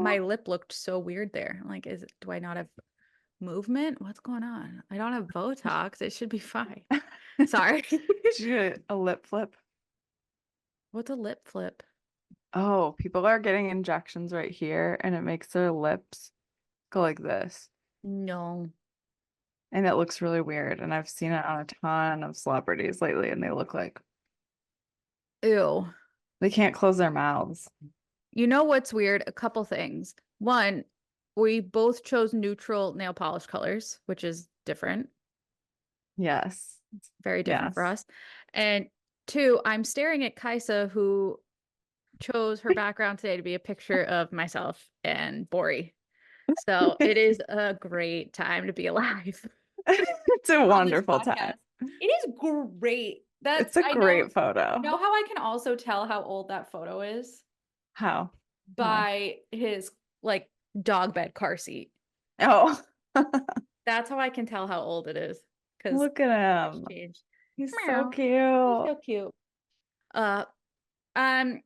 my lip looked so weird there. I'm like, do I not have movement? What's going on? I don't have Botox. It should be fine. Sorry. Did you get a lip flip? What's a lip flip? Oh, people are getting injections right here and it makes their lips go like this. No. And it looks really weird. And I've seen it on a ton of celebrities lately and they look like Ew. they can't close their mouths. You know what's weird? A couple things. One, we both chose neutral nail polish colors, which is different. Yes. It's very different for Yes. us. And two, I'm staring at Kaisa, who chose her background today to be a picture of myself and Bori. So it is a great time to be alive It's a on this wonderful time. podcast. It is great. It's a I great know photo. how I can also tell how old that photo is How? How? by his like dog bed car seat. Oh, That's how I can tell how old it is because look at it's him. changed. He's so Meow. He's cute. so cute. Uh, um,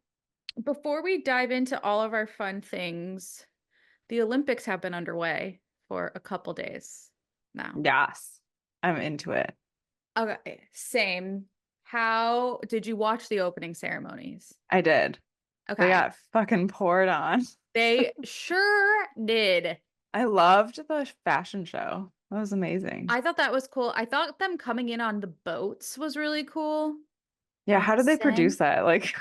before we dive into all of our fun things, the Olympics have been underway for a couple days now. Yes. I'm into it. Okay, same. How did you watch the opening ceremonies? I did. They Okay, got fucking poured on. they sure did. I loved the fashion show. That was amazing. I thought that was cool. I thought them coming in on the boats was really cool Yeah, on how the did they produce Seine. that? Like,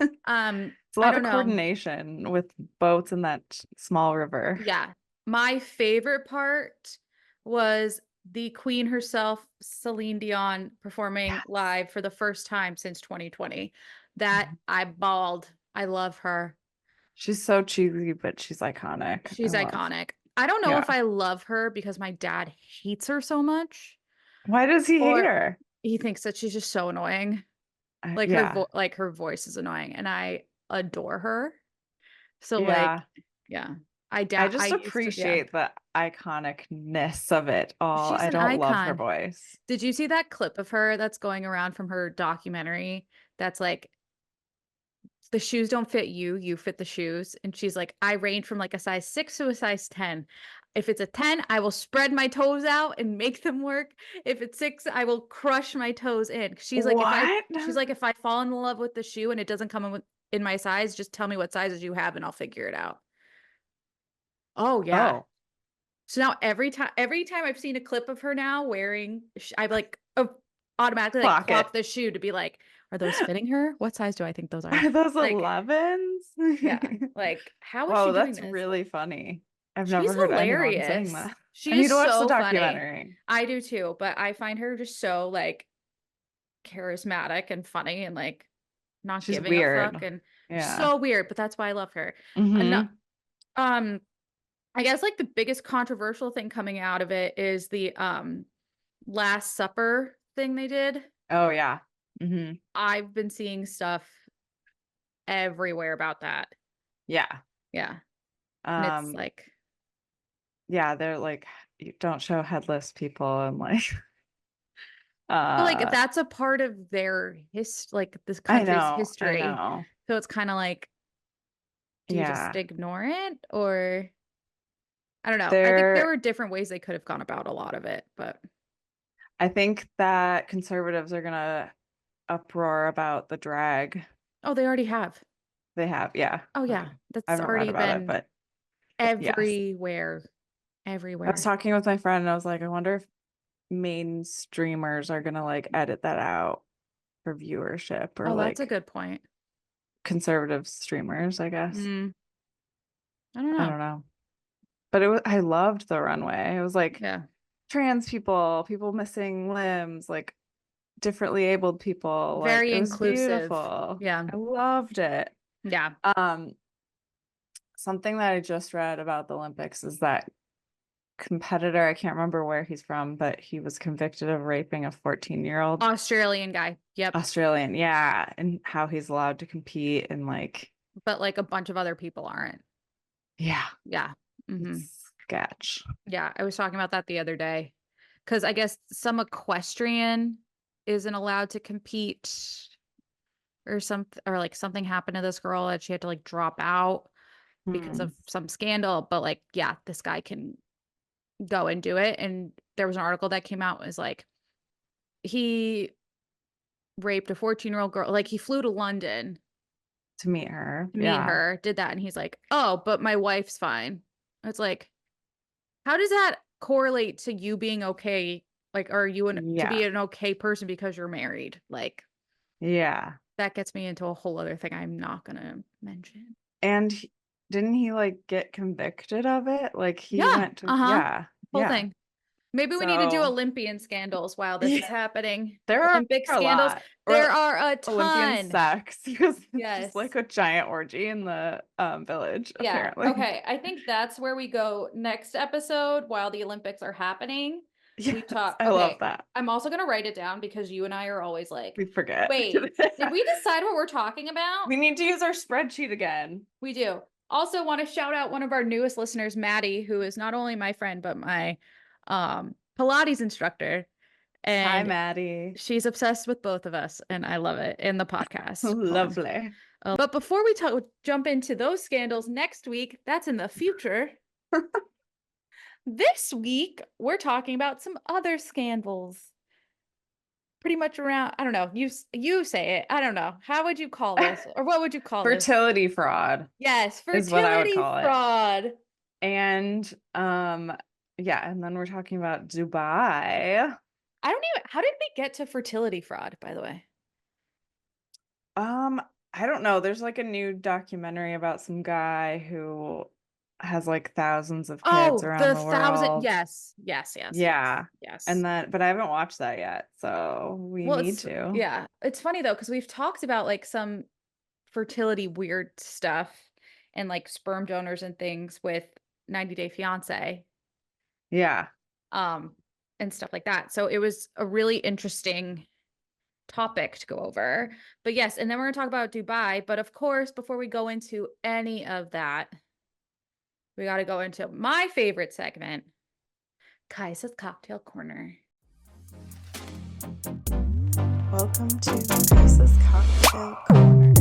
it's a I lot of don't know. coordination with boats in that small river. Yeah. My favorite part was the queen herself, Celine Dion, performing Yes. live for the first time since 2020. That I bawled. I love her. She's so cheesy, but she's iconic. I She's love. iconic. I don't know Yeah. if I love her because my dad hates her so much, Why does he hate or her? he thinks that she's just so annoying. Yeah. Like her voice is annoying, and I adore her. So like, Yeah. yeah, I I just used to, yeah. appreciate the iconicness of it all. She's I an don't love her icon. voice. Did you see that clip of her that's going around from her documentary? That's like, the shoes don't fit you, you fit the shoes. And she's like, I range from like a size 6 to a size 10. If it's a 10, I will spread my toes out and make them work. If it's 6, I will crush my toes in. She's like, What? if I fall in love with the shoe and it doesn't come in my size, just tell me what sizes you have and I'll figure it out. Oh yeah. Oh, So now every time I've seen a clip of her now wearing, I like automatically like clock it. clock the shoe to be like, are those fitting her? What size do I think those are? Are those Like, 11s? yeah, like how is she Whoa, doing that's this? really funny. I've She's never heard anyone saying hilarious. that. She I need is to watch the so funny. documentary. I do too, but I find her just so like charismatic and funny and like not She's giving a weird. fuck and Yeah. so weird, but that's why I love her. And Hmm. um I guess like the biggest controversial thing coming out of it is the Last Supper thing they did. Oh, yeah. Hmm. I've been seeing stuff everywhere about that. Yeah. Yeah. And it's Um, like, yeah, they're like, you don't show headless people and like, but like uh, that's a part of their like this I country's know, I history. know. So it's kind of like, do you just Yeah. ignore it? Or I don't know. I think there They're, were different ways they could have gone about a lot of it, but I think that conservatives are gonna uproar about the drag. oh, they already have. They have, yeah. Oh Okay. yeah. I That's haven't read already about it, been but yes. everywhere. I was Everywhere. talking with my friend and I was like, I wonder if main streamers are gonna like edit that out for viewership or Oh, that's a like good point. conservative streamers, I guess. Mm, I don't I know. don't know. But I loved the runway. It was like Yeah. trans people, people missing limbs, like differently abled people. Like Very it was inclusive. beautiful. Yeah. I loved it. Yeah. Um, Something that I just read about the Olympics is that competitor, I can't remember where he's from, but he was convicted of raping a 14-year-old Australian guy. Yep. Australian. Yeah, and how he's allowed to compete and like, But like a bunch of other people aren't. yeah, Yeah. Hmm. it's sketch. Yeah. I was talking about that the other day because I guess some equestrian isn't allowed to compete or something, or like something happened to this girl that she had to like drop out. because Hmm. of some scandal. But like, yeah, this guy can go and do it. And there was an article that came out, was like, he raped a 14-year-old girl. Like, he flew to London To meet her. to meet Yeah. her, did that, and he's like, oh, but my wife's fine. It's like, how does that correlate to you being okay? Like, are you to Yeah. be an okay person because you're married? Like, Yeah. that gets me into a whole other thing I'm not gonna mention. And didn't he like get convicted of it? Like he Yeah, went to, uh-huh. yeah. Whole Yeah. thing. Maybe we need to do So Olympian scandals while this yeah, is happening. there are Olympic a scandals. lot. There Or are a Olympian ton. sex because it's just Yes. like a giant orgy in the village, Yeah. apparently. Okay. I think that's where we go next episode while the Olympics are happening. We Yes, talk. I love Okay. that. I'm also going to write it down because you and I are always like, We forget. wait, did we decide what we're talking about? We need to use our spreadsheet again. We do. Also want to shout out one of our newest listeners, Maddie, who is not only my friend, but my Pilates instructor. Hi, And Maddie. she's obsessed with both of us, and I love it in the podcast. Lovely. But before we jump into those scandals next week, that's in the future. This week, we're talking about some other scandals. Pretty much around, I don't know, you say it. I don't know. How would you call this? Or what would you call this? Fertility fraud Yes, is what I would fertility call it. fraud. And yeah, and then we're talking about Dubai. How did we get to fertility fraud, by the way? I don't know. There's like a new documentary about some guy who has like thousands of kids Oh, around the the thousand. world. Yes, yes, yes, yes, Yeah. And yes. then, but I haven't watched that yet, so we Well, need to. yeah, it's funny though, because we've talked about like some fertility weird stuff and like sperm donors and things with 90 Day Fiance, Yeah. um, and stuff like that. So it was a really interesting topic to go over. But yes, and then we're gonna talk about Dubai. But of course, before we go into any of that, we got to go into my favorite segment, Kaisa's Cocktail Corner. Welcome to Lisa's Cocktail Corner.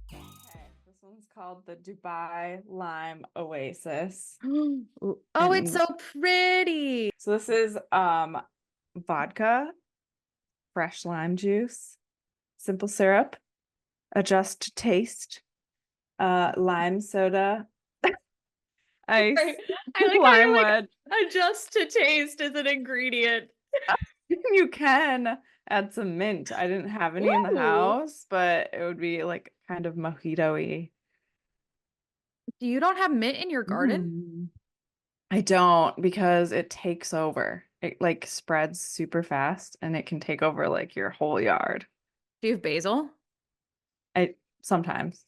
Okay, this one's called the Dubai Lime Oasis. Oh, it's And so pretty. so this is vodka, fresh lime juice, simple syrup, adjust to taste, lime soda, ice, Right. I like how lime you're like, wedge. adjust to taste as an ingredient. You can add some mint. I didn't have any in the Ooh. house, but it would be like kind of mojito-y. You don't have mint in your garden? Mm. I don't because it takes over. It like spreads super fast and it can take over like your whole yard. Do you have basil? I sometimes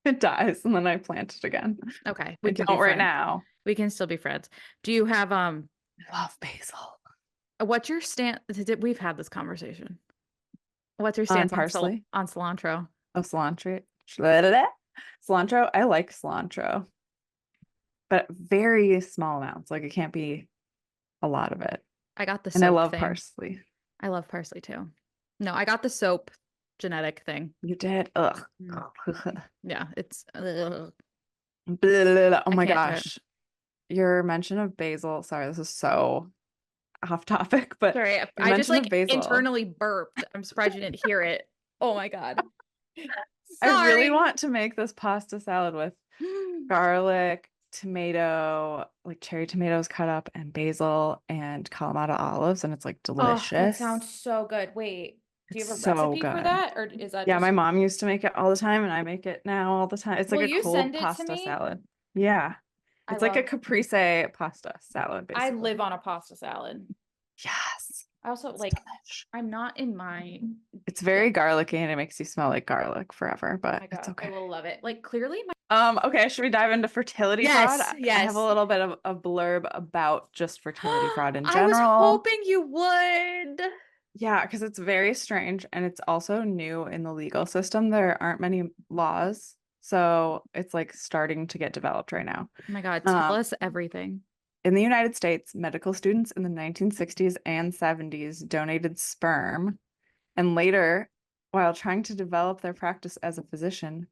it dies and then I plant it again. Okay, I we can be don't right friends. now. We can still be friends. Do you have I love basil. what's your stand? We've had this conversation. What's your On stance on parsley. on cilantro? Oh, cilantro. Cilantro. I like cilantro, but very small amounts. Like it can't be a lot of it. I got the And I soap love thing. parsley. I love parsley too. No, I got the soap genetic thing. You did? Ugh. Yeah, it's ugh. Oh I my can't do it. gosh. Your mention of basil. Sorry, this is so off topic, but Sorry, your I just mention of like basil. internally burped. I'm surprised you didn't hear it. Oh my God. I really Sorry. want to make this pasta salad with garlic, tomato, like cherry tomatoes cut up, and basil and Kalamata olives, and it's like Oh, that delicious. sounds so good. Wait, do you It's have a so recipe for good. that? Or is that Yeah, just, my mom used to make it all the time, and I make it now all the time. It's like will a you cold send it to pasta me? salad. Yeah. I It's like a love, caprese pasta salad, I basically. live on a pasta salad. Yes. I also It's like, delish. I'm not in my, It's very garlicky and it makes you smell like garlic forever, oh but my it's God, I okay. will love it. Like clearly my, Okay, should we dive into fertility fraud? yes, I have a yes. little bit of a blurb about just fertility fraud in I was general. hoping you would. Yeah, because it's very strange and it's also new in the legal system. There aren't many laws, so it's like starting to get developed right now. Oh my God, tell Um, us everything. in the United States, medical students in the 1960s and 70s donated sperm and later while trying to develop their practice as a physician,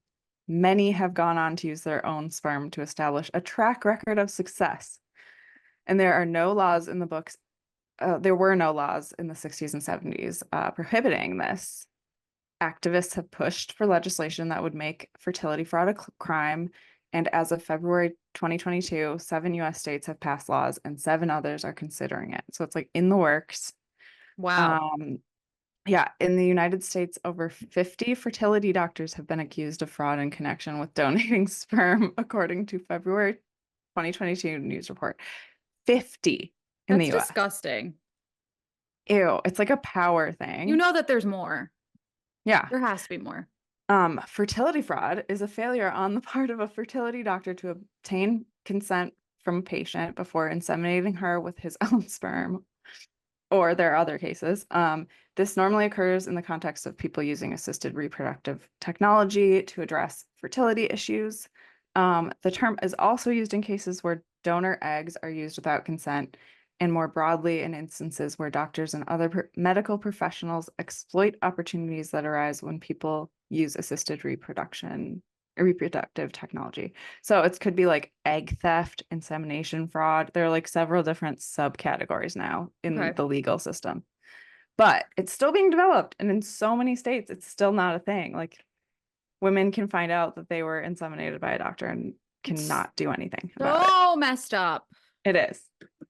many have gone on to use their own sperm to establish a track record of success. And there are no laws in the books. There were no laws in the 60s and 70s prohibiting this. Activists have pushed for legislation that would make fertility fraud a crime. And as of February 2022, 7 US states have passed laws and 7 others are considering it. So it's like in the works. Wow. Um, yeah, in the United States, over 50 fertility doctors have been accused of fraud in connection with donating sperm, according to February 2022 news report. 50 in the That's US. disgusting. Ew, it's like a power You thing. know that there's more. Yeah. There has to be more. Fertility fraud is a failure on the part of a fertility doctor to obtain consent from a patient before inseminating her with his own sperm, or there are other cases. This normally occurs in the context of people using assisted reproductive technology to address fertility issues. The term is also used in cases where donor eggs are used without consent, and more broadly in instances where doctors and other medical professionals exploit opportunities that arise when people use assisted reproductive technology. So it could be like egg theft, insemination fraud. There are like several different subcategories now in Okay. the legal system. But it's still being developed, and in so many states, it's still not a thing. Like women can find out that they were inseminated by a doctor and It's cannot do anything about it. so messed up. It is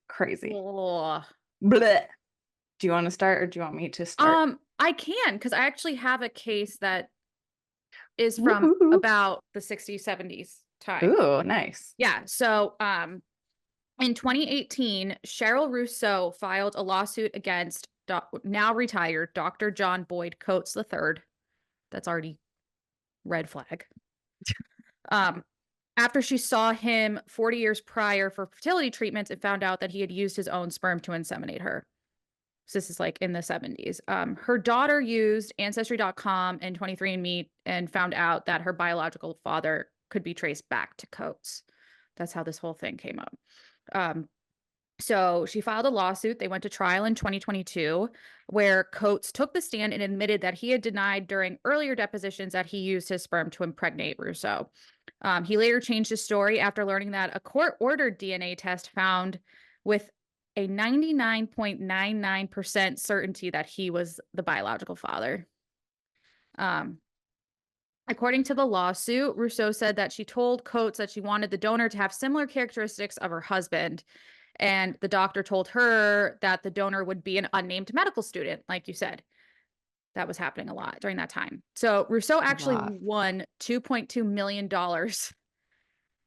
crazy. Ugh. Blech. Do you want to start or do you want me to start? I can because I actually have a case that is from Woohoo. about the 60s, 70s time. Ooh, nice. Yeah. So, in 2018, Cheryl Rousseau filed a lawsuit against now retired Dr. John Boyd Coates III. That's already red flag. Um, After she saw him 40 years prior for fertility treatments and found out that he had used his own sperm to inseminate her. So this is like in the 70s. Her daughter used Ancestry.com and 23andMe and found out that her biological father could be traced back to Coates. That's how this whole thing came up. Um, so she filed a lawsuit. They went to trial in 2022, where Coates took the stand and admitted that he had denied during earlier depositions that he used his sperm to impregnate Rousseau. He later changed his story after learning that a court-ordered DNA test found with a 99.99% certainty that he was the biological father. Um, According to the lawsuit, Rousseau said that she told Coates that she wanted the donor to have similar characteristics of her husband. And the doctor told her that the donor would be an unnamed medical student, like you said. That was happening a lot during that time. So Rousseau A actually lot. won $2.2 million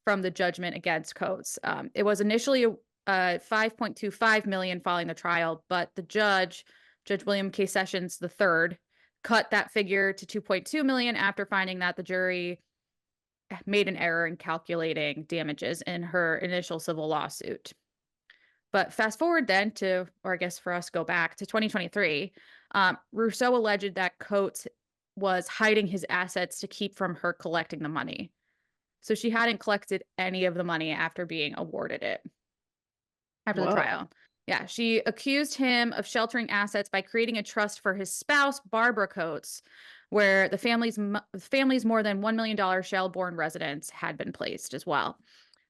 from the judgment against Coates. It was initially 5.25 million following the trial, but the Judge William K. Sessions III, cut that figure to 2.2 million after finding that the jury made an error in calculating damages in her initial civil lawsuit. But fast forward then to, or I guess for us, go back to 2023. Rousseau alleged that Coates was hiding his assets to keep from her collecting the money. So she hadn't collected any of the money after being awarded it after the Whoa. trial. Yeah, she accused him of sheltering assets by creating a trust for his spouse, Barbara Coates, where the family's more than $1 million Shelbourne residence had been placed as well.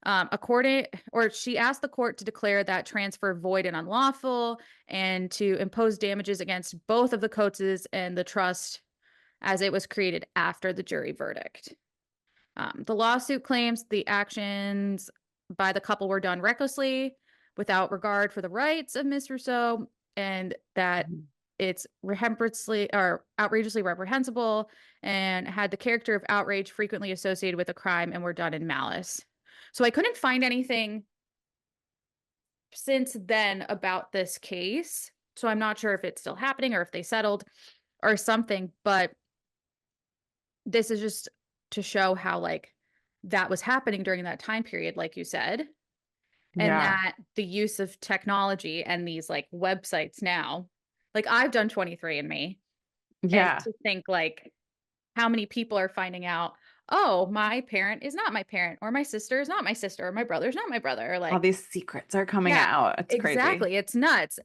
She asked the court to declare that transfer void and unlawful and to impose damages against both of the Coateses and the trust as it was created after the jury verdict. The lawsuit claims the actions by the couple were done recklessly, without regard for the rights of Miss Rousseau, and that it's outrageously reprehensible and had the character of outrage frequently associated with a crime and were done in malice. So I couldn't find anything since then about this case. So I'm not sure if it's still happening or if they settled or something, but this is just to show how like that was happening during that time period, like you said, and Yeah. that the use of technology and these like websites now, like I've done 23andMe, and Yeah. to think like how many people are finding out, oh, my parent is not my parent, or my sister is not my sister, or my brother is not my brother, or All like, these secrets are coming yeah, out. It's crazy. exactly. It's nuts.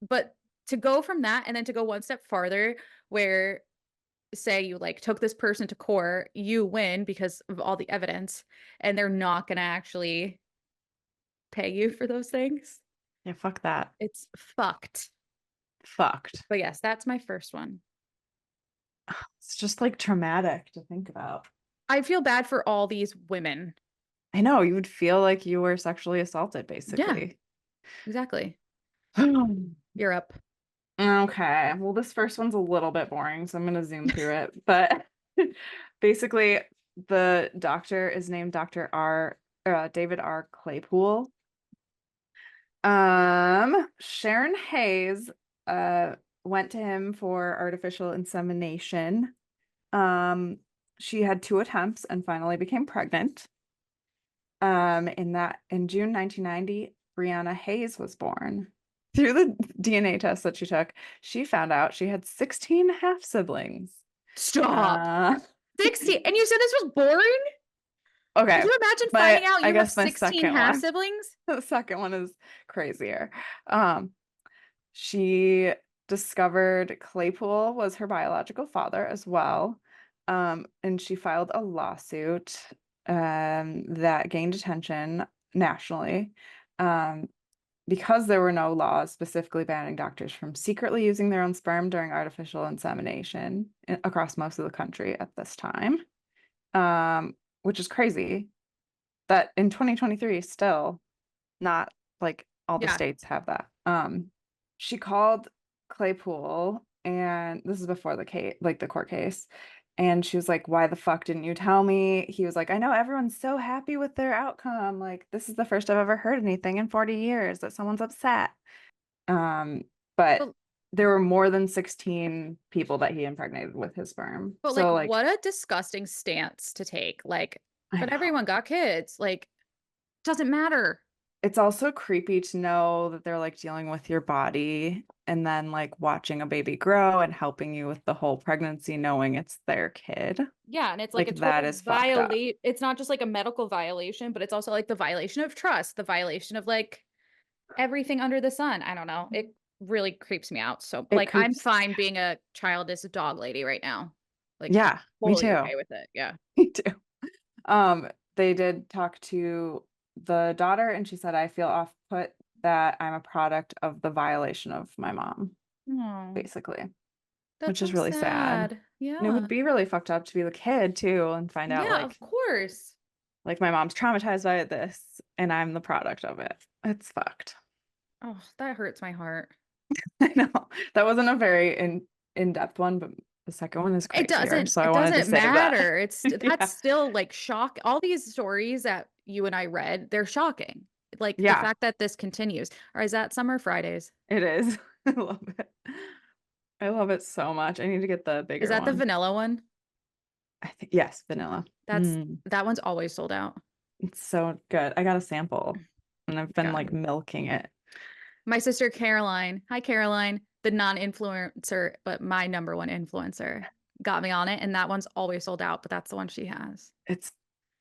But to go from that and then to go one step farther, where say you like took this person to court, you win because of all the evidence, and they're not gonna actually pay you for those things. Yeah, fuck that. It's fucked. Fucked. But yes, that's my first one. It's just like traumatic to think about. I feel bad for all these women. I know, you would feel like you were sexually assaulted, Yeah, basically. exactly. You're up. Okay, well, this first one's a little bit boring, so I'm gonna zoom through it. But basically, the doctor is named Dr. David R. Claypool. Sharon Hayes went to him for artificial insemination. Um, she had 2 attempts and finally became pregnant. In June 1990, Brianna Hayes was born. Through the DNA test that she took, she found out she had 16 half siblings. Stop. 60. And you said this was boring? Okay, Could you imagine but finding out I you have guess my 16 second half one, siblings? the second one is crazier. Um, she discovered Claypool was her biological father as well. And she filed a lawsuit that gained attention nationally. Because there were no laws specifically banning doctors from secretly using their own sperm during artificial insemination across most of the country at this time, which is crazy that in 2023 still not like all the Yeah. states have that. She called Claypool, and this is before the case, like the court case, and she was like, "Why the fuck didn't you tell me?" He was like, "I know everyone's so happy with their outcome. Like, this is the first I've ever heard anything in 40 years that someone's upset." Um, but But, there were more than 16 people that he impregnated with his sperm. but like, So, like, what a disgusting stance to take. Like, I but know. everyone got kids. Like, doesn't matter. It's also creepy to know that they're like dealing with your body and then like watching a baby grow and helping you with the whole pregnancy, knowing it's their kid. Yeah, and it's like a Like that total is fucked up. violate. It's not just like a medical violation, but it's also like the violation of trust, the violation of like everything under the sun. I don't know. It really creeps me out. So It like I'm creeps. fine being a childless dog lady right now. Like Yeah, me totally too. okay with it. Yeah. Me too. They did talk to the daughter and she said, I feel off put that I'm a product of the violation of my mom, Oh, basically, that's which is so really sad. sad. And it Yeah. would be really fucked up to be the kid too and find out Yeah, of course. like my mom's traumatized by this and I'm the product of it. It's fucked. Oh, that hurts my heart. I know. That wasn't a very in-depth one, but the second one is crazier. So I It wanted to doesn't save that. matter. It's that's Yeah. still like shock. All these stories that you and I read, they're shocking. Like the Yeah, fact that this continues. Or is that Summer Fridays? it is. I love it. I love it so much. I need to get the Is bigger that the one. vanilla one? I think yes, vanilla. That's that one's always sold out. It's so good. I got a sample and I've been Yeah. like milking it. My sister Caroline, hi Caroline, the non-influencer, but my number one influencer, got me on it, and that one's always sold out, but that's the one she has. It's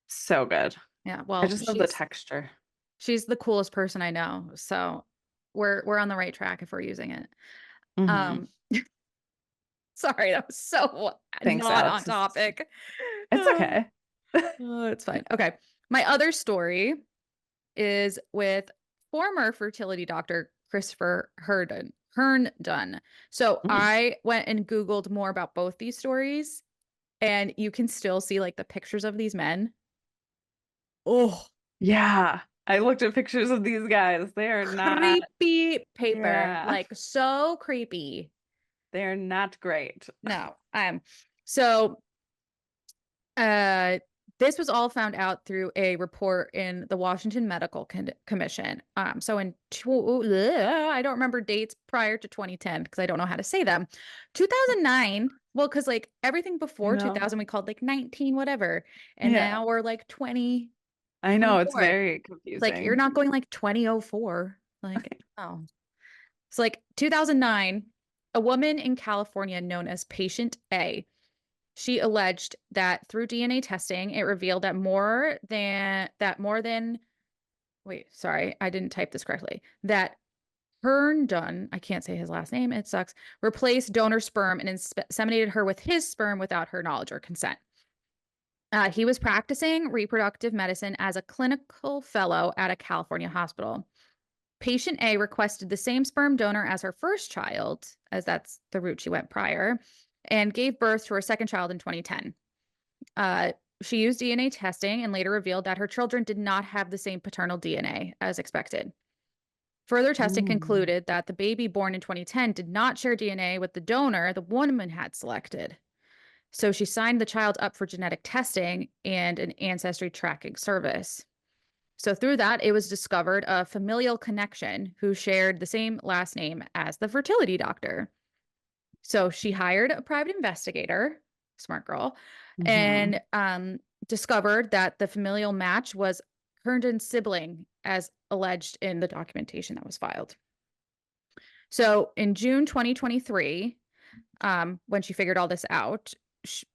so good. Yeah, I well, just love the texture. she's the coolest person I know, so we're on the right track if we're using it. Hmm. Um, sorry, that was so Thanks, not on Alex. topic. It's okay. Oh, it's fine. Okay. My other story is with former fertility doctor Christopher Herndon. So Mm. I went and Googled more about both these stories, and you can still see like the pictures of these men. Oh, Yeah. I looked at pictures of these guys. They are not, creepy paper. yeah, Like so creepy. they are not great. No. So Uh, this was all found out through a report in the Washington Medical Commission. So I don't remember dates prior to 2010 because I don't know how to say them. 2009, well, because like everything I before know. 2000 we called like 19 whatever, and Yeah. now we're like 2024. I know. It's very It's like you're confusing. not going like 2004. Like, oh. It's like 2009, a woman in California known as Patient A, she alleged that through DNA testing, it revealed that wait, sorry, I didn't type this correctly. That Herndon, I can't say his last name, it sucks, replaced donor sperm and inseminated her with his sperm without her knowledge or consent. He was practicing reproductive medicine as a clinical fellow at a California hospital. Patient A requested the same sperm donor as her first child, as that's the route she went prior, and gave birth to her second child in 2010. She used DNA testing and later revealed that her children did not have the same paternal DNA as expected. Further testing Mm. concluded that the baby born in 2010 did not share DNA with the donor the woman had selected. So she signed the child up for genetic testing and an ancestry tracking service. So through that, it was discovered a familial connection who shared the same last name as the fertility doctor. So she hired a private investigator, smart girl, Mhm. and discovered that the familial match was Herndon's sibling, as alleged in the documentation that was filed. So in June 2023, when she figured all this out,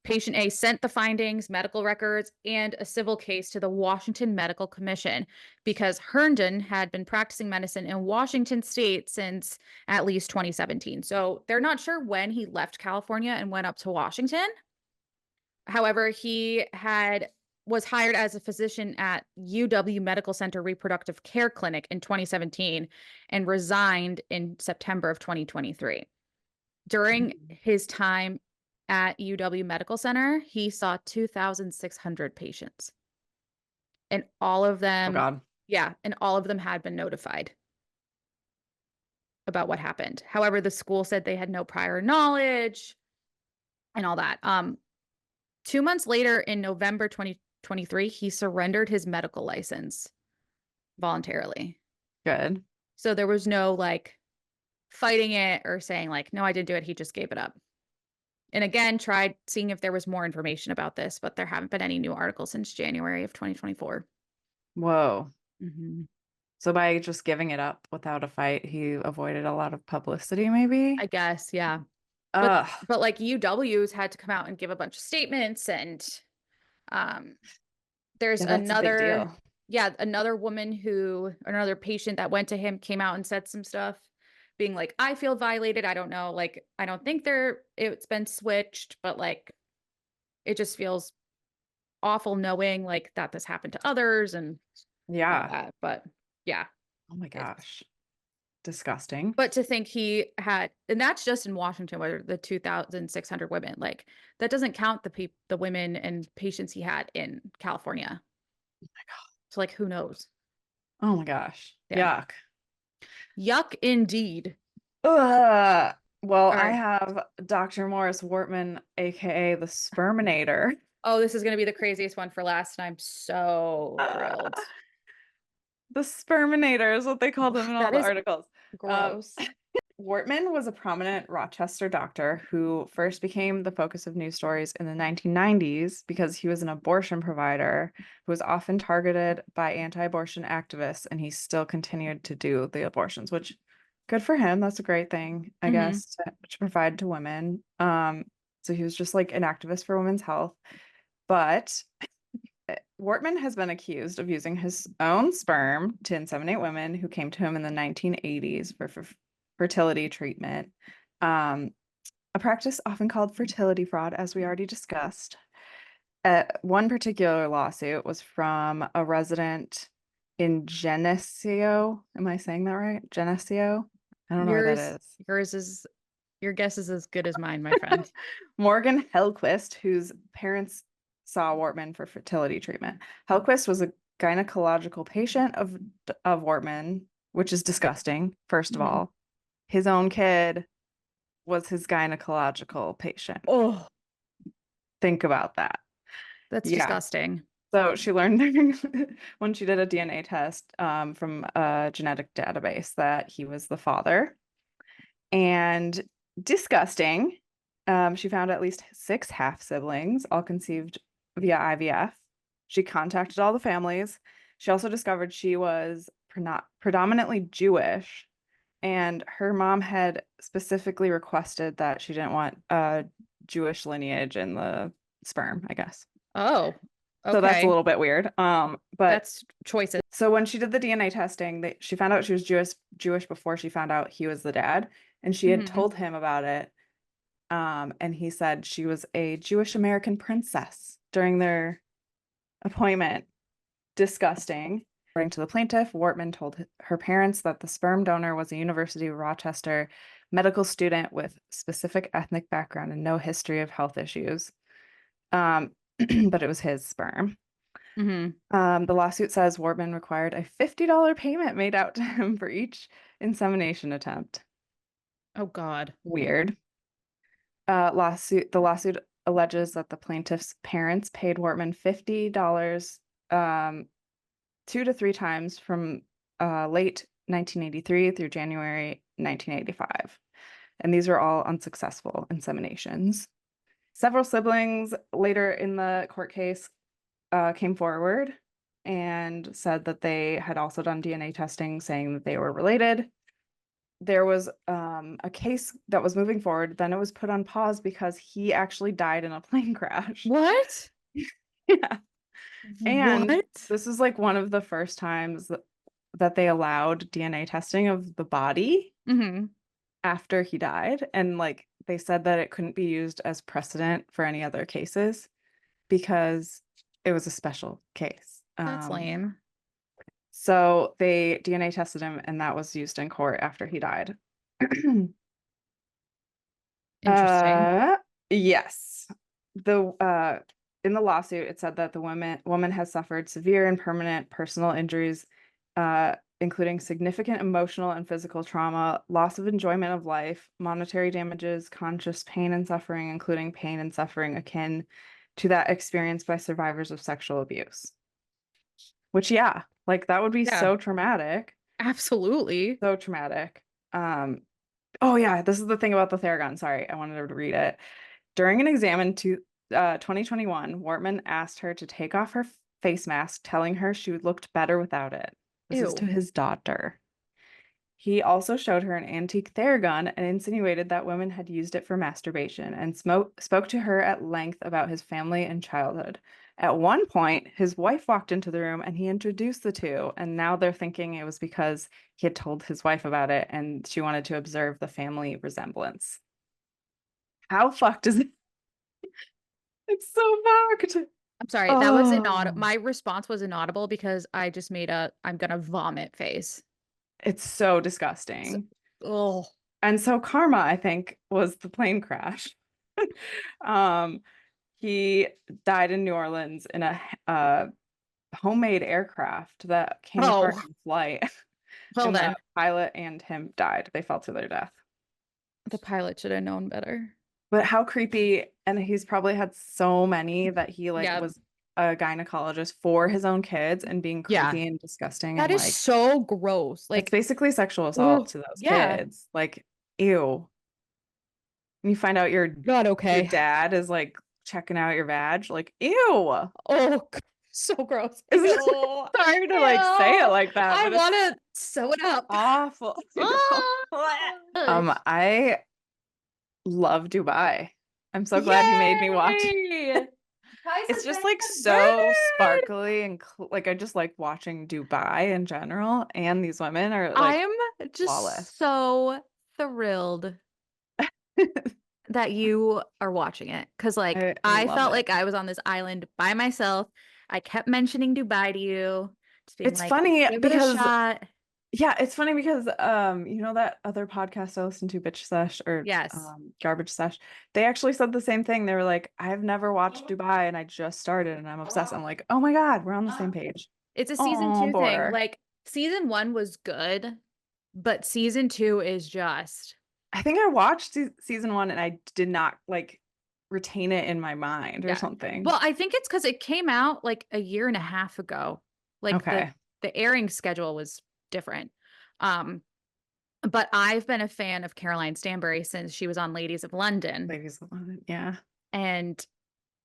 patient A sent the findings, medical records, and a civil case to the Washington Medical Commission because Herndon had been practicing medicine in Washington state since at least 2017. So they're not sure when he left California and went up to Washington. However, he was hired as a physician at UW Medical Center Reproductive Care Clinic in 2017 and resigned in September of 2023. During Mhm. his time at UW Medical Center, he saw 2,600 patients, and all of Oh them, God. yeah, and all of them had been notified about what happened. However, the school said they had no prior knowledge and all that. 2 months later, in November 2023, he surrendered his medical license voluntarily. Good. So there was no like fighting it or saying like, no, I didn't do it. He just gave it up. And again, tried seeing if there was more information about this, but there haven't been any new articles since January of 2024. Whoa. Mhm. So by just giving it up without a fight, he avoided a lot of publicity, maybe? I guess, yeah. But Ugh. but like UW's had to come out and give a bunch of statements and um there's Yeah, that's a big another deal. yeah, another woman who another patient that went to him came out and said some stuff being like, I feel violated. I don't know, like I don't think it's been switched, but like it just feels awful knowing like that this happened to others and all Yeah. that. But yeah, Oh my it's gosh. Disgusting. but to think he had, and that's just in Washington, where the 2,600 women, like that doesn't count the women and patients he had in California. So like, who knows? Oh my gosh. Yeah, Yuck. yuck indeed. Ugh. Well, All I right. have Dr. Morris Wortman, aka the Sperminator. Oh, this is gonna be the craziest one for last, and I'm so thrilled. The Sperminator is what they called him in all That the is articles. Um, gross. Wortman was a prominent Rochester doctor who first became the focus of news stories in the 1990s because he was an abortion provider who was often targeted by anti-abortion activists, and he still continued to do the abortions, which good for him. That's a great thing, I Hmm. guess, to provide to women. So he was just like an activist for women's health. But Wortman has been accused of using his own sperm to inseminate women who came to him in the 1980s for fertility treatment. Um, a practice often called fertility fraud, as we already discussed. One particular lawsuit was from a resident in Geneseo. Am I saying that right? Geneseo? I don't know where that Yours, is. yours is your guess is as good as mine, my friend. Morgan Hellquist, whose parents saw Wortman for fertility treatment. Hellquist was a gynecological patient of Wortman, which is disgusting, first of Mhm. all. His own kid was his gynecological patient. Oh, Think about that. that's Yeah. disgusting. So she learned when she did a DNA test from a genetic database that he was the father. And disgusting. She found at least 6 half siblings, all conceived via IVF. She contacted all the families. She also discovered she was predominantly Jewish, and her mom had specifically requested that she didn't want a Jewish lineage in the sperm, I guess. Oh. So that's a Okay. little bit weird. But That's choices. so when she did the DNA testing, she found out she was Jewish before she found out he was the dad, and she had Hmm. told him about it. And he said she was a Jewish American princess during their appointment. Disgusting. According to the plaintiff, Wortman told her parents that the sperm donor was a University of Rochester medical student with specific ethnic background and no history of health issues. But it was his sperm. Hmm. The lawsuit says Wortman required a $50 payment made out to him for each insemination attempt. Oh God. Weird. The lawsuit alleges that the plaintiff's parents paid Wortman $50 two to three times from late 1983 through January 1985. And these were all unsuccessful inseminations. Several siblings later in the court case came forward and said that they had also done DNA testing saying that they were related. There was a case that was moving forward, then it was put on pause because he actually died in a plane crash. What? Yeah. And What? this is like one of the first times that they allowed DNA testing of the body Hmm. after he died. And like they said that it couldn't be used as precedent for any other cases because it was a special case. That's lame. So they DNA tested him and that was used in court after he died. Interesting. Yes. The in the lawsuit it said that the woman has suffered severe and permanent personal injuries, including significant emotional and physical trauma, loss of enjoyment of life, monetary damages, conscious pain and suffering, including pain and suffering akin to that experienced by survivors of sexual abuse. Which, yeah, like that would be Yeah, so traumatic. absolutely. So traumatic. Um, oh yeah, this is the thing about the Theragun. Sorry, I wanted to read it. During an exam in 2021, Wortman asked her to take off her face mask, telling her she looked better without it. This is to Ew. his daughter. He also showed her an antique Theragun and insinuated that women had used it for masturbation and spoke to her at length about his family and childhood. At one point, his wife walked into the room and he introduced the two, and now they're thinking it was because he had told his wife about it and she wanted to observe the family resemblance. How fucked is it? It's so fucked. I'm sorry. That was inaudible. Oh, My response was inaudible because I just made a I'm gonna vomit face. it's so So, disgusting. oh, And so karma, I think, was the plane crash. Um, he died in New Orleans in a homemade aircraft that came apart oh. in flight, Well and the then, pilot and him died. They fell to their death. the pilot should have known better. But how creepy, and he's probably had so many that he like Yeah, was a gynecologist for his own kids and being yeah. creepy and disgusting That and is like so gross. it's Like, basically sexual assault oh, to those yeah. kids. Like, ew. And you find out Not your okay. dad is like checking out your vag, like, ew. Oh, so gross. Ew. Isn't it? Sorry to like say it Ew. like that, I but it's want to sew it up. awful. You know? Ah! I love Dubai. I'm so glad you made me watch. Yay! Price It's has just been like so good. sparkly and like I just like watching Dubai in general, and these women are like I'm flawless. just so thrilled that you are watching it because, like, I I love felt it. like I was on this island by myself. I kept mentioning Dubai to you, just being It's like, funny give it a because shot. yeah, it's funny because you know that other podcast I listened to, Bitch Sesh or Yes, Garbage Sesh, they actually said the same thing. They were like, I've never watched Dubai and I just started and I'm obsessed. I'm like, oh my God, we're on the same page. it's a season Oh, two thing. border. Like, season one was good, but season two is just, I think I watched season one and I did not like retain it in my mind or yeah. something. Well, I think it's because it came out like a year and a half ago. Like Okay. the airing schedule was different. Um, but I've been a fan of Caroline Stanbury since she was on Ladies of London, Ladies of London. Yeah. and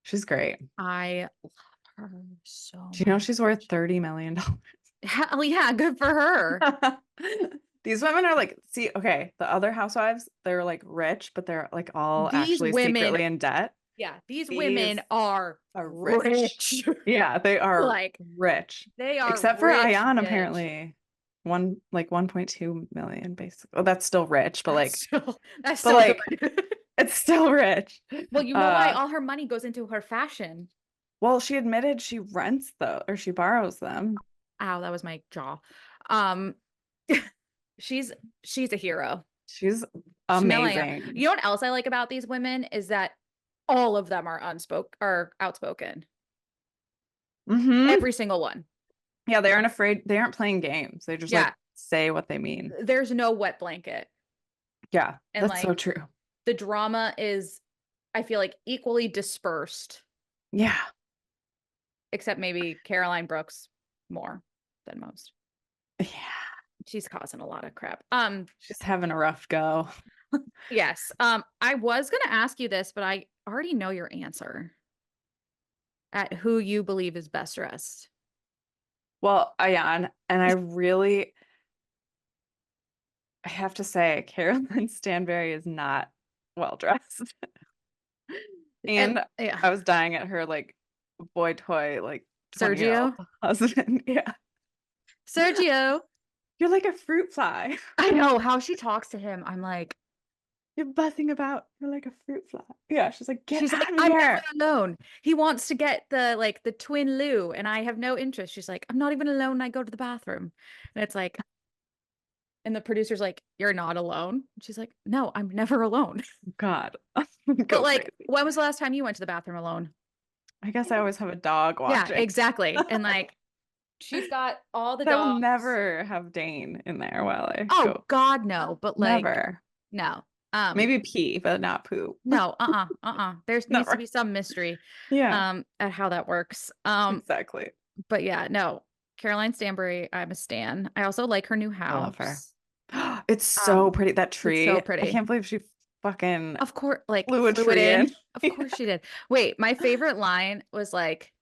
She's great. I love her so Do you know much. she's worth $30 million? Hell yeah, good for her. These women are like, see, okay, the other housewives, they're like rich, but they're like all These actually women secretly in debt. Yeah, these These women are are rich. rich. Yeah, they are Like, rich. they are Except for rich, Ayan, bitch. apparently. 1.2 million, basically. Well, that's still rich, That's but still like good. it's still rich. Well, you know why Uh, all her money goes into her fashion. well, she admitted she rents though, or she borrows them. Ow, that was my jaw. Um, she's she's a hero. She's Chanel, I am. amazing. You know what else I like about these women is that all of them are unspoken or outspoken. Hmm. Every single one. Yeah, they aren't afraid. They aren't playing games. They just Yeah, like say what they mean. there's no wet blanket. Yeah, And that's so like true. the drama is, I feel like, equally dispersed, Yeah. except maybe Caroline Brooks more than most. Yeah. She's causing a lot of crap. She's having a rough go. Yes. I was gonna ask you this, but I already know your answer at who you believe is best dressed. Well, Ayan, and I have to say, Carolyn Stanberry is not well dressed. And And yeah, I was dying at her like boy toy, like 20-year-old Sergio. husband. Yeah. Sergio. You're like a fruit fly. I know how she talks to him. I'm like, You're buzzing about. You're like a fruit fly. Yeah. She's like, get she's like, out of I'm never here. alone. He wants to get the twin loo, and I have no interest. She's like, I'm not even alone. I go to the bathroom. And it's like, and the producer's like, you're not alone. And she's like, no, I'm never alone. God. But Go like, crazy. when was the last time you went to the bathroom alone? I guess I always have a dog Yeah, watching. exactly. And like, she's got all the But I will dogs. never have Dane in there while I Oh go. God, no. But like, Never. no. Maybe pee, but not poop. No, There needs to Never. be some mystery Yeah, at how that works. exactly. But yeah, no. Caroline Stanbury, I'm a stan. I also like her new I love her. house. It's so pretty. That It's so tree. I pretty. can't believe she fucking Of course, like flew a flew it tree in. in. Of course she did. Wait, my favorite line was like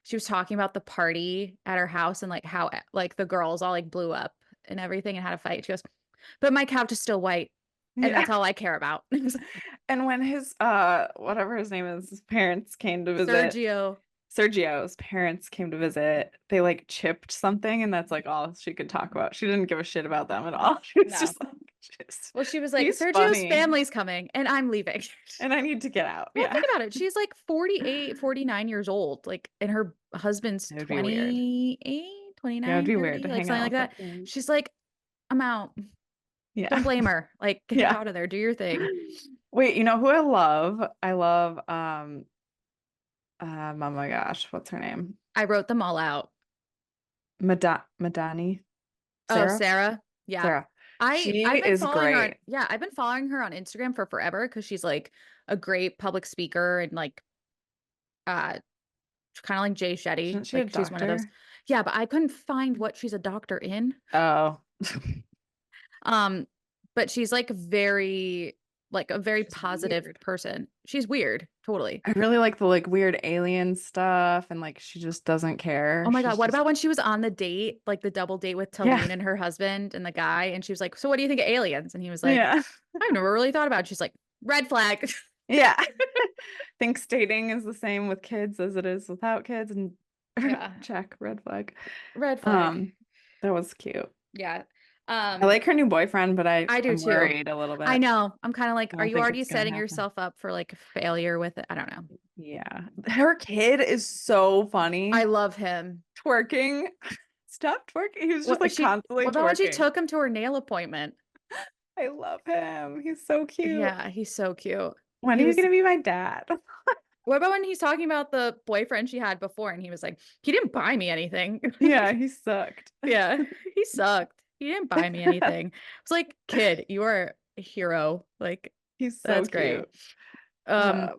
she was talking about the party at her house and like how like the girls all like blew up and everything and had a fight. She goes, but my couch is still white, and Yeah. that's all I care about. And when his whatever his name is, his parents came to visit, Sergio. Sergio's parents came to visit, they like chipped something, and that's like all she could talk about. She didn't give a shit about them at all. She was No. just like, just, Well, she was like, he's Sergio's funny, family's coming and I'm leaving. and I need to get out. Well, Yeah. think about it. She's like 48, 49 years old. Like, and her husband's It would be weird. Yeah, it would 28, be weird 30, to like hang something out like with that that. parent. She's like, I'm out. Yeah. Don't blame her. Like, get Yeah. out of there. Do your thing. Wait, you know who I love? I love oh my gosh, what's her name? I wrote them all out. Madani? Oh, Sarah? Sarah. Yeah. Sarah. I've She been is following her on, great. yeah, I've been following her on Instagram for forever because she's like a great public speaker and like uh kind of like Jay Shetty. Isn't she a Like she's one of those. doctor? Yeah, but I couldn't find what she's a doctor in. Oh. Um, but she's like a very She's positive weird. person. She's weird, totally. I really like the like weird alien stuff and like she just doesn't care. Oh my God, She's what just about when she was on the date, like the double date with yeah. Talene and her husband and the guy, and she was like, "So what do you think of aliens?" And he was like, Yeah. "I've never really thought about it." She's like, "Red flag." Yeah. Thinks dating is the same with kids as it is without kids and Yeah, check red flag. red flag. Um, that was cute. Yeah. I Um, like her new boyfriend, but I do I'm too. worried a little I bit. know. I'm kind of like, I are don't you think already it's gonna setting happen. yourself up for like failure with it? I don't know. Yeah. Her kid is so I funny. love him. Twerking. Stop twerking. He was just like constantly What about when she twerking. took him to her nail appointment? I love him. He's so cute. Yeah, he's so cute. When He are you was gonna be my dad? What about when he's talking about the boyfriend she had before and he was like, "He didn't buy me anything." Yeah, he sucked. Yeah, he sucked. He didn't buy me anything. It's like, "Kid, you are a hero." Like, He's so that's great. cute. Um, Uh,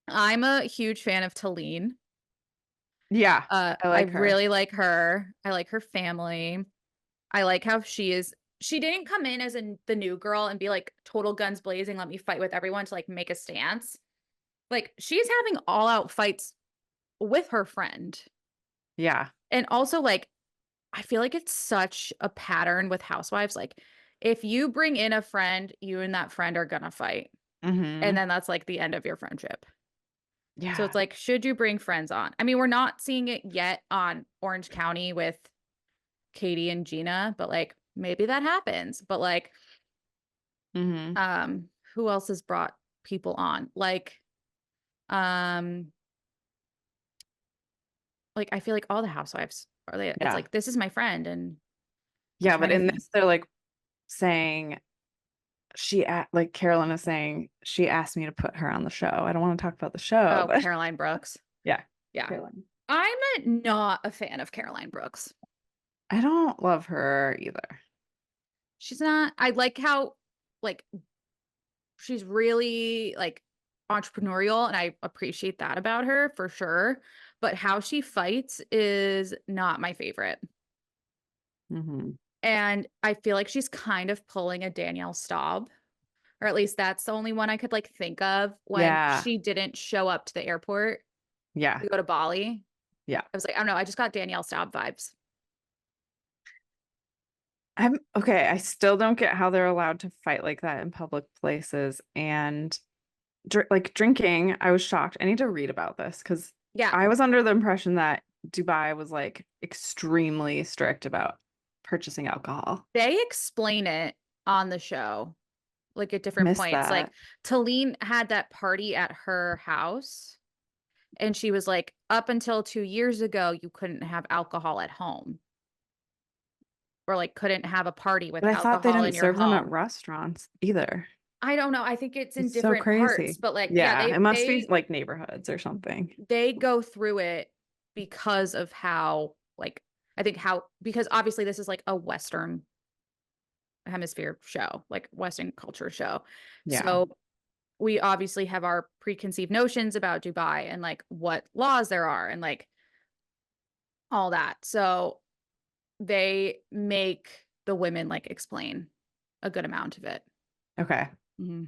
I'm a huge fan of Talene. yeah, I I like her. really like her. I like her family. I like how she didn't come in as the new girl and be like total guns blazing, let me fight with everyone to like make a stance. Like she's having all out fights with her friend. Yeah. And also like I feel like it's such a pattern with housewives. Like if you bring in a friend, you and that friend are gonna fight. And Hmm. then that's like the end of your friendship. So it's Yeah. like, should you bring friends on? I mean, we're not seeing it yet on Orange County with Katie and Gina, but like maybe that happens. But Hmm. who else has brought people on? Um, like I feel like all the housewives are they it's Yeah. like this is my friend and I'm Yeah, but trying to in think. this, they're like saying like Carolyn is saying she asked me to put her on the show. I don't want to talk about the show, Oh, but Caroline Brooks. yeah, Yeah. Carolyn. I'm not a fan of Caroline Brooks. I don't love her either. She's not, I like how like she's really like entrepreneurial and I appreciate that about her for sure. But how she fights is not my favorite. Hmm. And I feel like she's kind of pulling a Danielle Staub, or at least that's the only one I could like think of when Yeah. she didn't show up to the airport Yeah. to go to Bali. Yeah. I was like, I don't know, I just got Danielle Staub vibes. I'm okay. I still don't get how they're allowed to fight like that in public places and like drinking. I was shocked. I need to read about this because Yeah, I was under the impression that Dubai was like extremely strict about purchasing alcohol. they explain it on the show, like at different Missed points. Like that. Talene had that party at her house, and she was like, up until 2 years ago, you couldn't have alcohol at home, or like couldn't have a party with But I thought they alcohol didn't in your serve them at home. restaurants either. I don't know. I think it's in It's so different parts, crazy. but like, yeah, Yeah, it must be they like neighborhoods or something. they go through it because of how like I think how because obviously this is like a Western hemisphere show, like Western culture show. Yeah. So we obviously have our preconceived notions about Dubai and like what laws there are and like all that. So they make the women like explain a good amount of it. Okay. Mhm.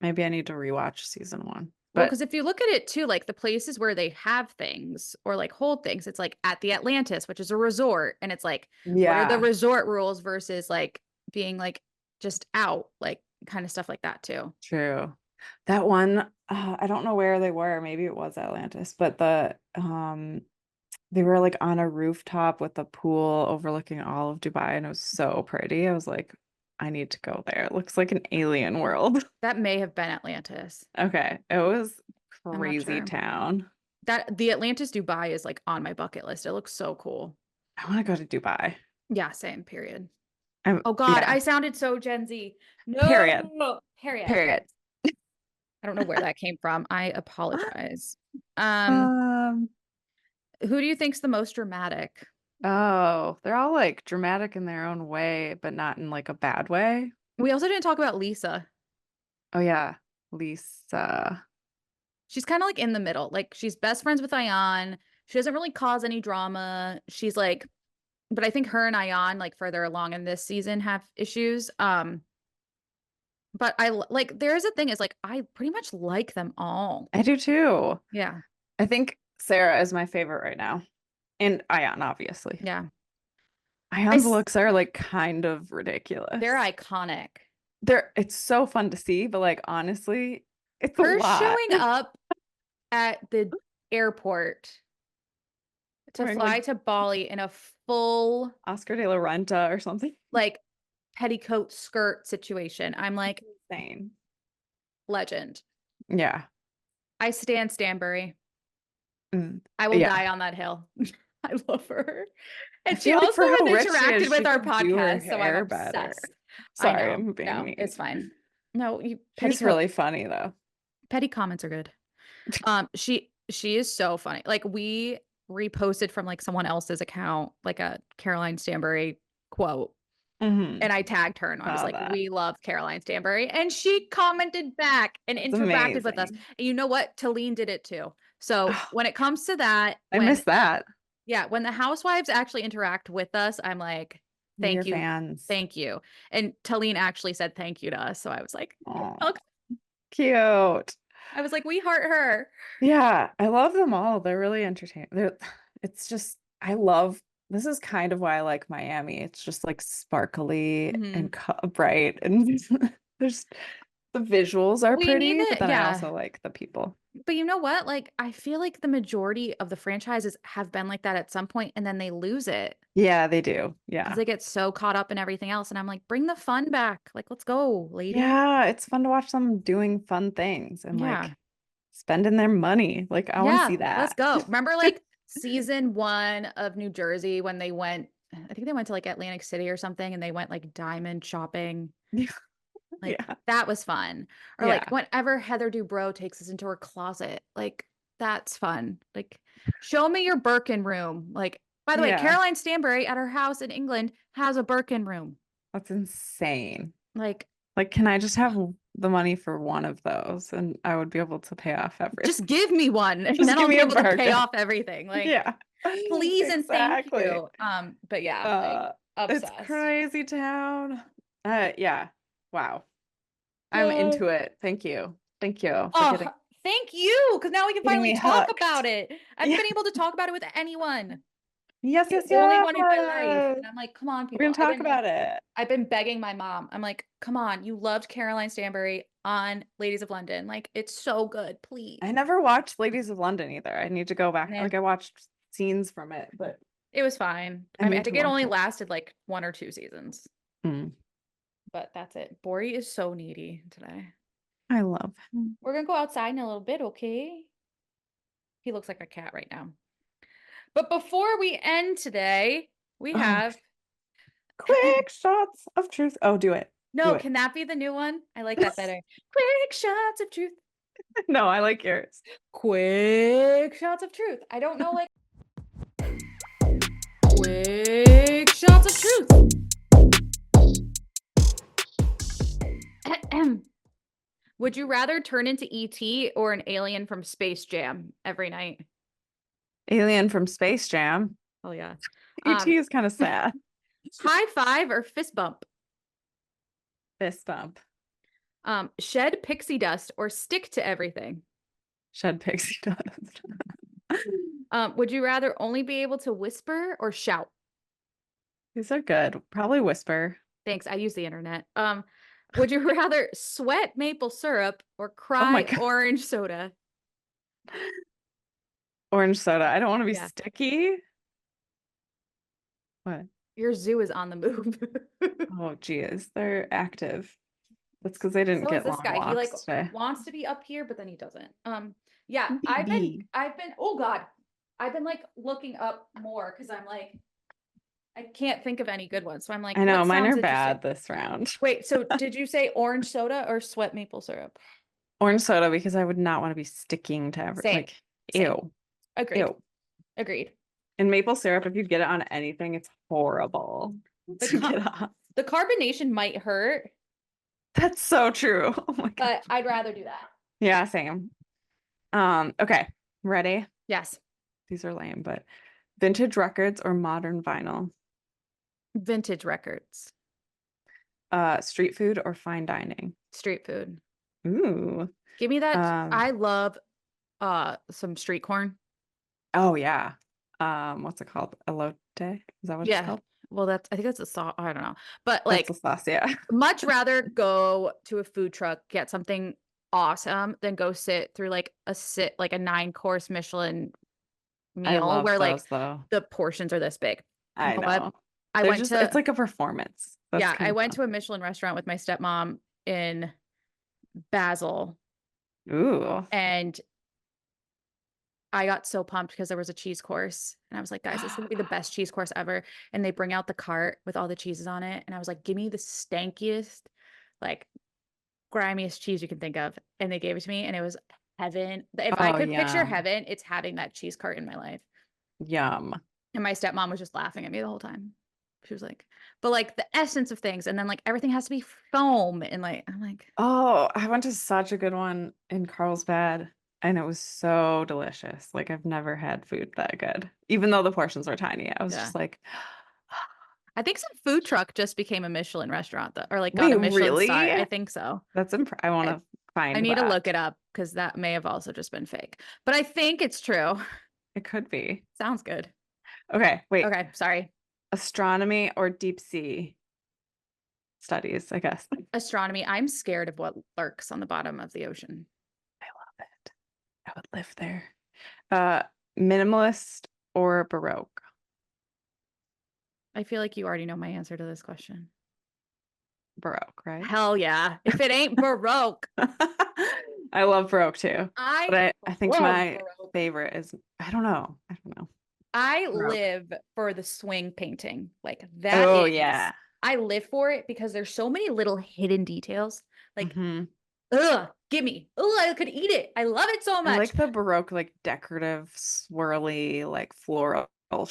Maybe I need to rewatch season one. Well, But because if you look at it too, like the places where they have things or like hold things, it's like at the Atlantis, which is a resort. And it's like, what are the yeah, resort rules versus like being like just out, like kind of stuff like that too. true. That one, I don't know where they were. Maybe it was Atlantis, but they were like on a rooftop with a pool overlooking all of Dubai, and it was so pretty. I was like, I need to go there. It looks like an alien world. That may have been Atlantis. Okay, it was I'm not crazy sure. town. That the Atlantis Dubai is like on my bucket list. It looks so cool. I want to go to Dubai. Yeah, same period. I'm, Oh God, yeah, I sounded so Gen Z. period. No, Harriet. Period. I don't know where that came from. I apologize. Um, Um, who do you think's the most dramatic? oh, they're all like dramatic in their own way, but not in like a bad way. We also didn't talk about Lisa. Oh yeah, Lisa. She's kind of like in the middle. Like she's best friends with Ayan. She doesn't really cause any drama. She's like, but I think her and Ayan, like further along in this season, have issues. But like there's a thing is like I pretty much like them all. I do too. Yeah. I think Sarah is my favorite right now. And Ayan, obviously. Yeah. Ayan's looks are like kind of ridiculous. They're iconic. It's so fun to see, but like honestly, it's a Her lot. showing up at the airport to Wearing fly like to Bali in a full Oscar de la Renta or something. like petticoat skirt situation. I'm like, Insane. legend. Yeah. I stand Stanbury. Mm, I will yeah. die on that hill. I love her. I And she feel like also for how has rich she is, interacted she with our could do her podcast, so I'm hair better. obsessed. I Sorry, know. I'm being No, mean. it's fine. No, you She's petticoat really funny though. petty comments are good. She is so funny. Like we reposted from like someone else's account, like a Caroline Stanbury quote. Hmm. And I tagged her and I was Saw like, that. we love Caroline Stanbury. And she commented back and It's interacted with us. amazing. And you know what? Talene did it too. So Oh, when it comes to that, I miss that. yeah, when the housewives actually interact with us, I'm like, We're your thank you. fans. Thank you. And Talene actually said thank you to us. So I was like, Oh, okay. cute. I was like, we heart her. Yeah, I love them all. They're really entertaining. It's just, I love, this is kind of why I like Miami. It's just like sparkly Mhm. and bright and there's the visuals are We need pretty, but it. then I Yeah. also like the people. But you know what? Like, I feel like the majority of the franchises have been like that at some point, and then they lose it Yeah, they do. because Yeah. they get so caught up in everything else. And I'm like, bring the fun back. Like, let's go, lady. Yeah, it's fun to watch them doing fun things and Yeah. like spending their money. Like I want to Yeah. see Let's that. go. Remember like season 1 of New Jersey when they went, I think they went to like Atlantic City or something and they went like diamond shopping. Like Yeah. that was fun. Or like Yeah. whenever Heather Dubrow takes us into her closet, like that's fun. Like show me your Birkin room. Like, by the way, Yeah. Caroline Stanbury at her house in England has a Birkin room. That's insane. Like, Like, can I just have the money for one of those and I would be able to pay off just everything? give me one and Just then give I'll me be a able to pay Birkin. off everything. Like, Yeah. please and thank Exactly. you. But yeah, like Uh, it's obsessed. crazy town. Yeah. Wow. I'm Uh, into it. Thank you. Thank you for oh, thank you. Because now we can getting finally me talk hooked. about it. I haven't Yeah. been able to talk about it with anyone. Yes, The yes, only one in my life. yes. And I'm like, come on, We're people. gonna talk about it. I've been begging my mom. I'm like, come on, you loved Caroline Stanbury on Ladies of London. Like, it's so good. Please. I never watched Ladies of London either. I need to go back. Nah, Like I watched scenes from it, but it was fine. I I mean, I need to think it watch only it. lasted like 1 or 2 seasons, Mm. but that's it. Bori is so needy today. I love him. We're gonna go outside in a little bit, okay? He looks like a cat right now. But before we end today, we Oh, have quick shots of truth. Oh, do it. Do no, it. can that be the new one? I like that better. Quick shots of truth. No, I like yours. Quick shots of truth. I don't know, like quick shots of truth. Would you rather turn into ET or an alien from Space Jam every night? Alien from Space Jam. Oh yeah. E.T. Um, is kind of sad. high five or fist bump? Fist bump. Shed pixie dust or stick to everything? Shed pixie dust. Would you rather only be able to whisper or shout? These are good. Probably whisper. Thanks, I use the internet. Would you rather sweat maple syrup or Oh my cry God. orange soda? Orange soda. I don't want to be Yeah, sticky. What? your zoo is on the move. Oh, geez. They're active. That's because they didn't So is get this long guy. He like walks today. wants to be up here, but then he doesn't. Yeah, BB. I've been, oh God, I've been like looking up more because I'm like, I can't think of any good ones. So I'm like, I know, what mine sounds are interesting? bad this round. Wait, so did you say orange soda or sweat maple syrup? Orange soda because I would not want to be sticking to Same, like, same. ew, Agreed. ew. Agreed. And maple syrup, if you get it on anything, it's horrible The to car get off. the carbonation might hurt, That's so true. Oh my God. but I'd rather do that. Yeah, same. Okay, ready? Yes. These are lame, but vintage records or modern vinyl? Vintage records, Street food or fine dining? street food. Ooh. Give me that. Um, I love some street corn. oh yeah. What's it called? Elote? Is that what it's Yeah. called? Well, I think that's a sauce. I don't know. But That's the like sauce, yeah. much rather go to a food truck, get something awesome than go sit through like a 9 course Michelin I meal love where like those though. the portions are this big. You I know what? know. I They're went just, it's to like a performance. That's yeah, kind I of went fun. to a Michelin restaurant with my stepmom in Basel Ooh. and I got so pumped because there was a cheese course. And I was like, guys, this is gonna be the best cheese course ever. And they bring out the cart with all the cheeses on it. And I was like, give me the stankiest, like grimiest cheese you can think of. And they gave it to me and it was heaven. If I Oh, could picture yum. heaven, it's having that cheese cart in my life. Yum. And my stepmom was just laughing at me the whole time. She was like, but like the essence of things, and then like everything has to be foam. And like, I'm like, Oh, I went to such a good one in Carlsbad and it was so delicious. Like I've never had food that good. Even though the portions were tiny. I was yeah. just like, I think some food truck just became a Michelin restaurant though, or like got wait, a Michelin star. really? I think so. I want I, to I find need to that. look it up because that may have also just been fake. But I think it's true. It could be. Sounds good. Okay, wait. Okay, sorry. Astronomy or deep sea studies, I guess. Astronomy. I'm scared of what lurks on the bottom of the ocean. I love it. I would live there. Uh, Minimalist or Baroque? I feel like you already know my answer to this question. Baroque, right? Hell yeah. If it ain't Baroque, I love Baroque too. I But I think love my Baroque. favorite is, I don't know. I don't know. I Baroque. live for the swing painting. Like that Oh is, yeah. I live for it because there's so many little hidden details. Like, Hmm. ugh, give me. Ugh, I could eat it. I love it so I much. like the Baroque, like decorative, swirly, like floral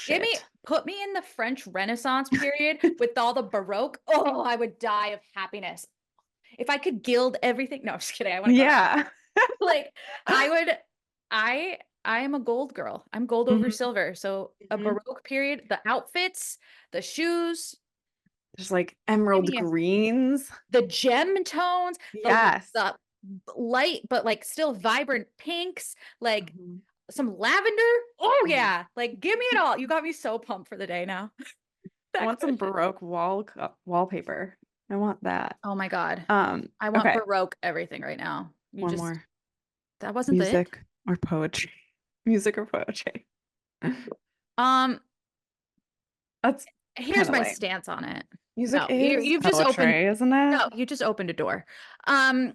Give me, shit. put me in the French Renaissance period with all the Baroque. Oh, I would die of happiness. If I could gild everything. No, I'm just kidding. I want to go to art. Yeah. Like I would, I am a gold girl. I'm gold over Mhm. silver. So a Mhm. Baroque period, the outfits, the shoes, There's like give emerald me greens. the gem tones, Yes. the light but like still vibrant pinks, like Mhm. some lavender. Oh Mhm. yeah, like give me it all. You got me so pumped for the day now. I That want some question. Baroque wallpaper. I want that. Oh my God. I want Okay, Baroque everything right now. You one just, more. that wasn't the it? Music or poetry? Music or poetry? Um, That's kind here's of my lame. stance on it. Music No, is you've just opened, poetry, isn't it? no, you just opened a door. Um,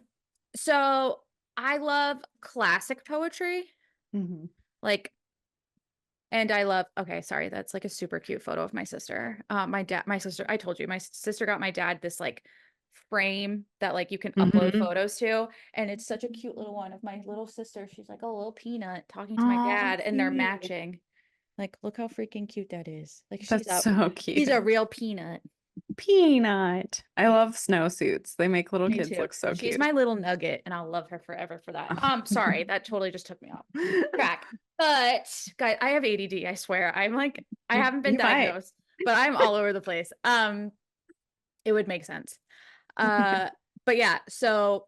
so I love classic poetry. Hmm. Like, and I love, okay, sorry, that's like a super cute photo of my sister. My sister, I told you, my sister got my dad this like frame that like you can upload Hmm. photos to. And it's such a cute little one of my little sister. She's like a little peanut talking to my Oh, dad, and they're cute. matching. Like, look how freaking cute that is. Like That's so she's a cute. real peanut. Peanut. I She's love snowsuits. They make little me kids too. look so She's cute. my little nugget, and I'll love her forever for that. Sorry, that totally just took me off track. But guys, I have ADD, I swear. I'm like, I haven't been You might. diagnosed, but I'm all over the place. It would make sense. Uh, but yeah, so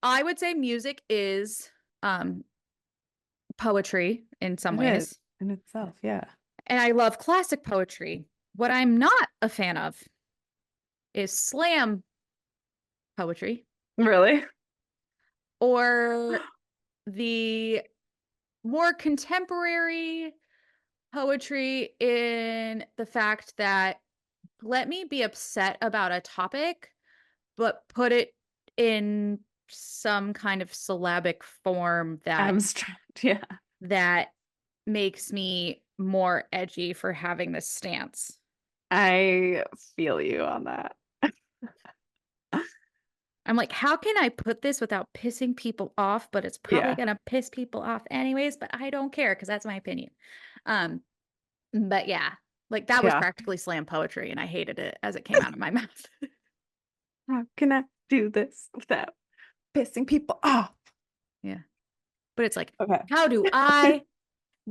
I would say music is um poetry in some It is ways. in itself, yeah. And I love classic poetry. What I'm not a fan of is slam poetry Really? or the more contemporary poetry in the fact that let me be upset about a topic, but put it in some kind of syllabic form Abstract, yeah. that makes me more edgy for having this stance. I feel you on that. I'm like, how can I put this without pissing people off? But it's probably Yeah. gonna piss people off anyways, but I don't care because that's my opinion. Um, but yeah, like that was Yeah. practically slam poetry, and I hated it as it came out of my mouth. How can I do this without pissing people off? Yeah. But it's like, Okay. how do I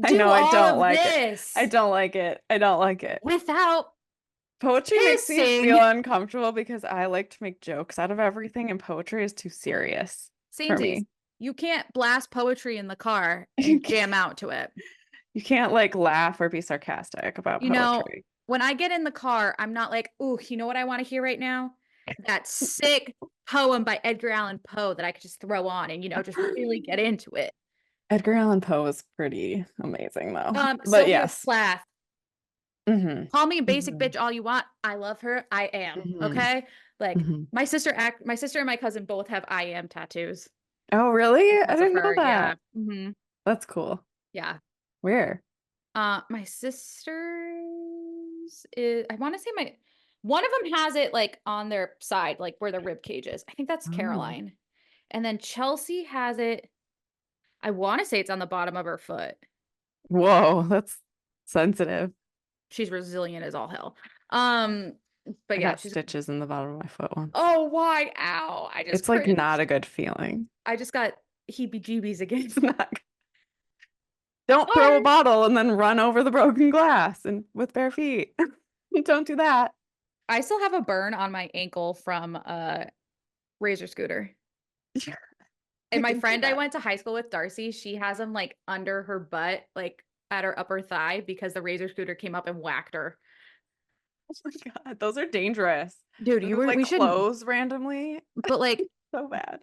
I do know I all don't of like it. I this don't like it. I don't like it. without Poetry makes me feel pissing? uncomfortable because I like to make jokes out of everything, and poetry is too serious for Samesies, me. you can't blast poetry in the car You and can't, jam out to it. you can't like laugh or be sarcastic about You know, poetry. when I get in the car, I'm not like, "Ooh, you know what I want to hear right now? That sick poem by Edgar Allan Poe that I could just throw on and, just really get into it." Edgar Allan Poe is pretty amazing though. But Sylvia yes. Plath, Hmm. call me a basic Hmm. bitch all you want. I love her. I am. Hmm. Okay? Like Hmm. my sister and my cousin both have I am tattoos Oh, really? I because of didn't know her. Yeah. that. Hmm. That's cool. Yeah. Where? My sister's is, I want to say one of them has it like on their side, like where the rib cage is. I think that's Oh. Caroline. And then Chelsea has it, I want to say it's on the bottom of her foot. Whoa, that's sensitive. She's resilient as all hell. Um, but I yeah, got she's, stitches in the bottom of my foot once. oh, why? Ow. I just It's like not cringed. a good feeling. I just got heebie-jeebies again. It's not. Don't throw a Oh, bottle and then run over the broken glass and with bare feet. Don't do that. I still have a burn on my ankle from a razor scooter. I And my can see friend I that. went to high school with, Darcy, she has them like under her butt, like at her upper thigh, because the razor scooter came up and whacked her. Oh my God, those are dangerous. Dude, Those like we shouldn't, close randomly. but like So bad.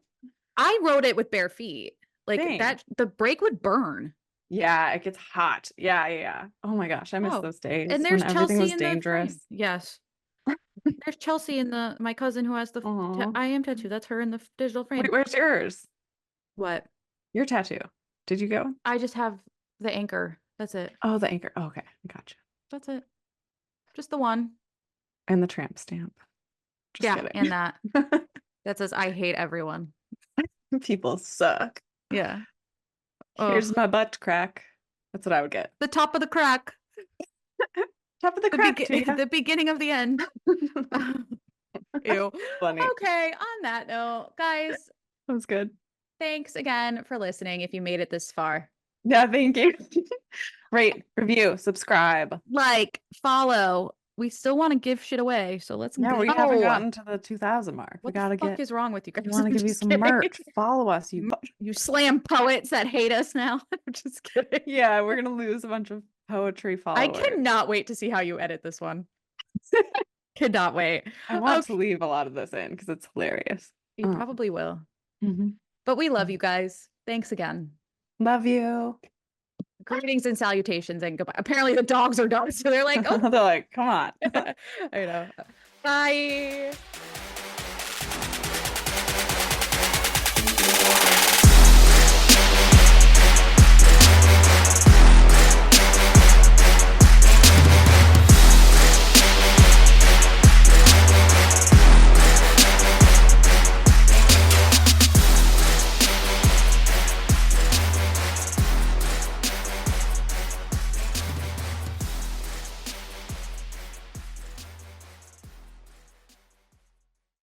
I rode it with bare feet. Like Dang. the brake would burn. Yeah, it gets hot. Yeah, yeah, yeah. Oh my gosh, I miss Oh, those and days when there's everything Chelsea was in the frame. dangerous. Yes. There's Chelsea in my cousin who has the Oh. I am tattoo. That's her in the digital Wait, frame. where's yours? What? Your tattoo. Did you go? I just have the anchor. That's it. Oh, the anchor. Oh, okay, gotcha. That's it. Just the one. And the tramp stamp. Just Yeah, kidding. and that. That says I hate everyone. People suck. Yeah. Here's Oh, my butt crack. That's what I would get. the top of the crack. Top of the crack to you. The beginning of the end. Ew. Funny. Okay, on that note, guys, That was good. thanks again for listening if you made it this far. Yeah, thank you. Rate, review, subscribe. Like, follow. We still want to give shit away, so let's Yeah, go. we haven't gotten to the 2000 mark. We What the gotta fuck get, is wrong with you guys? we want to I'm give you just some kidding. merch. Follow us, you. You slam poets that hate us now. I'm just kidding. Yeah, we're gonna lose a bunch of poetry I followers. cannot wait to see how you edit this one. Cannot wait. I want Okay. to leave a lot of this in because it's hilarious. You probably will. Mhm. But we love you guys. Thanks again. Love you. Greetings and salutations and goodbye. Apparently the dogs are done, so they're like, oh, They're like, come on. I know. Bye.